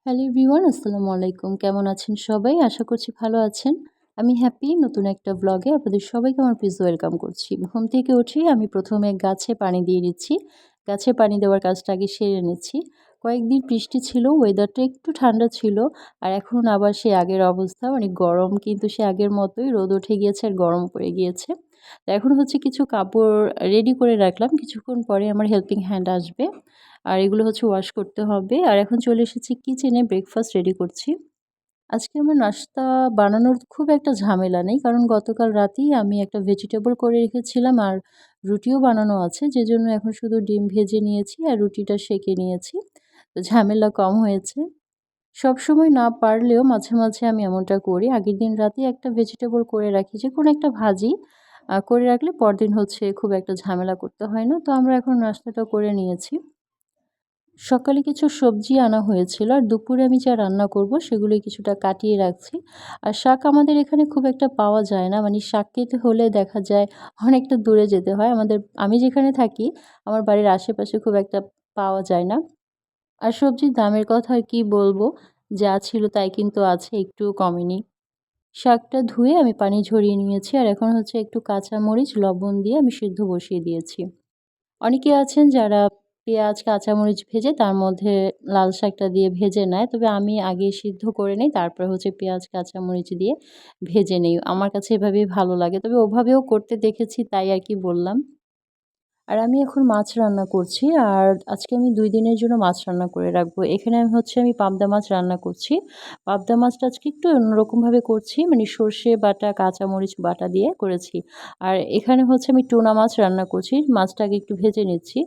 Hello everyone, আসসালামু আলাইকুম। কেমন আছেন সবাই? আশা করছি ভালো আছেন। আমি হ্যাপি নতুন একটা ব্লগে আপনাদের সবাইকে আমার পিস ওয়েলকাম করছি। ঘুম থেকে উঠেই আমি ১ম এ গাছে পানি দিয়ে দিচ্ছি। গাছে পানি দেওয়ার কাজটা আগে সেরে নিচ্ছি। কয়েকদিন বৃষ্টি ছিল, ওয়েদারটা একটু ঠান্ডা ছিল। আর এখন আবার সেই আগের অবস্থা মানে গরম কিন্তু সে আগের মতোই রোদ উঠে গিয়েছে আর গরম পড়ে গিয়েছে। তো এখন হচ্ছে কিছু কাপড় রেডি করে রাখলাম। কিছুক্ষণ পরে আমার হেল্পিং হ্যান্ড আসবে। আর এগুলো হচ্ছে ওয়াশ করতে হবে। আর এখন চলে এসেছি কিচেনে ব্রেকফাস্ট রেডি করছি। আজকে আমার নাস্তা বানানোর খুব একটা ঝামেলা নেই। কারণ গতকাল রাতেই আমি একটা ভেজিটেবল করে রেখেছিলাম আর রুটিও বানানো আছে। যেজন্য এখন শুধু ডিম ভেজে নিয়েছি আর রুটিটা সেঁকে নিয়েছি। তো ঝামেলা কম হয়েছে। সবসময় না পারলেও মাঝে, মাঝে আমি এমনটা করি। আগের দিন রাতেই একটা ভেজিটেবল করে রাখি। যেকোনো একটা ভাজি করে রাখলে পরদিন হচ্ছে খুব একটা ঝামেলা করতে হয় না। তো আমরা এখন নাস্তাটা করে নিয়েছি। সকালে কিছু সবজি আনা হয়েছিল আর দুপুরে আমি যা রান্না করব সেগুলোই কিছুটা কাটিয়ে রাখছি। আর শাক আমাদের এখানে খুব একটা পাওয়া যায় না। মানে শাক খেতে হলে দেখা যায় অনেকটা দূরে যেতে হয়। আমি যেখানে থাকি আমার বাড়ির আশেপাশে খুব একটা পাওয়া যায় না। আর সবজির দামের কথা আর কি বলবো? যা ছিল তাই কিন্তু আছে, একটুও কমেনি। শাকটা ধুয়ে আমি পানি ঝরিয়ে নিয়েছি আর এখন হচ্ছে একটু কাঁচামরিচ, লবণ দিয়ে আমি সিদ্ধ বসিয়ে দিয়েছি। অনেকে আছেন যারা পেঁয়াজ, কাঁচামরিচ ভেজে তার মধ্যে লাল শাকটা দিয়ে ভেজে নেয়। তবে আমি আগে সিদ্ধ করে নেই, তারপরে হচ্ছে পেঁয়াজ, কাঁচামরিচ দিয়ে ভেজে নেই। আমার কাছে এভাবেই ভালো লাগে। তবে ওভাবেও করতে দেখেছি তাই আরকি বললাম। আর আমি এখন মাছ রান্না করছি। আর আজকে আমি ২ দিনের জন্য মাছ রান্না করে রাখবো। এখানে আমি পাবদা মাছ রান্না করছি। পাবদা মাছটা আজকে একটু অন্যরকমভাবে করছি। মানে সর্ষে বাটা, কাঁচামরিচ বাটা দিয়ে করেছি। আর এখানে হচ্ছে আমি টুনা মাছ রান্না করছি। মাছটা আগে একটু ভেজে নিচ্ছি।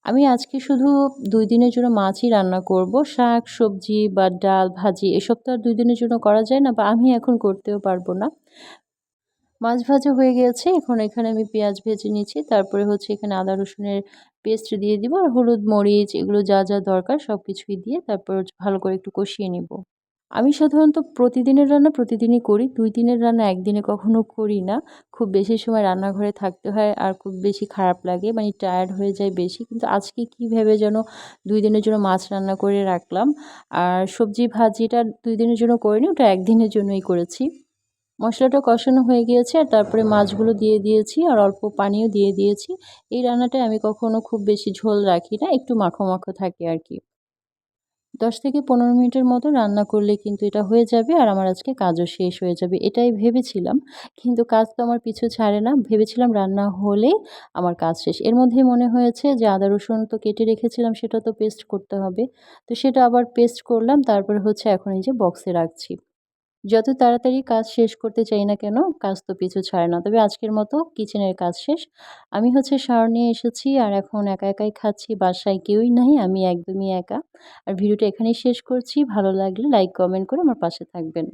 আমি আজকে শুধু ২ দিনের জন্য মাছই রান্না করব। শাক, সবজি বা ডাল, ভাজি এসব তো আর ২ দিনের জন্য করা যায় না বা আমি এখন করতেও পারব না। মাছ ভাজা হয়ে গিয়েছে। এখন এখানে আমি পেঁয়াজ ভেজে নিচ্ছি। তারপরে হচ্ছে এখানে আদা রসুনের পেস্ট দিয়ে দিব। আর হলুদ, মরিচ এগুলো যা, যা দরকার সবকিছুই দিয়ে তারপর হচ্ছে ভালো করে একটু কষিয়ে নিব। আমি সাধারণত প্রতিদিনের রান্না প্রতিদিনই করি। ২ দিনের রান্না একদিনে কখনো করি না। খুব বেশি সময় রান্নাঘরে থাকতে হয় আর খুব বেশি খারাপ লাগে। মানে টায়ার্ড হয়ে যাই বেশি। কিন্তু আজকে কি ভেবে যেন ২ দিনের জন্য মাছ রান্না করে রাখলাম। আর সবজি ভাজিটা ২ দিনের জন্য করিনি, ওটা ১ দিনের জন্যই করেছি। মসলাটা কষানো হয়ে গিয়েছে আর তারপরে মাছগুলো দিয়ে দিয়েছি আর অল্প পানিও দিয়ে দিয়েছি। এই রান্নাটায় আমি কখনো খুব বেশি ঝোল রাখি না। একটু মাখো, মাখো থাকে আরকি। ১০ থেকে ১৫ মিনিটের মতো রান্না করলে কিন্তু এটা হয়ে যাবে আর আমার আজকে কাজও শেষ হয়ে যাবে। এটাই ভেবেছিলাম। কিন্তু কাজ তো আমার পিছু ছাড়ে না। ভেবেছিলাম রান্না হলেই আমার কাজ শেষ। এর মধ্যেই মনে হয়েছে যে আদা রসুন তো কেটে রেখেছিলাম সেটা তো পেস্ট করতে হবে। তো সেটা আবার পেস্ট করলাম। তারপরে হচ্ছে এখন এই যে বক্সে রাখছি। যত তাড়াতাড়ি কাজ শেষ করতে চাই না কেন, কাজ তো পিছু ছাড়ে না। তবে আজকের মতো কিচেনের কাজ শেষ। আমি হচ্ছে শাওয়ার নিয়ে এসেছি আর এখন একা একাই খাচ্ছি। বাসায় কেউই নাই, আমি একদমই একা। আর ভিডিওটা এখানেই শেষ করছি। ভালো লাগলে লাইক, কমেন্ট করে আমার পাশে থাকবেন।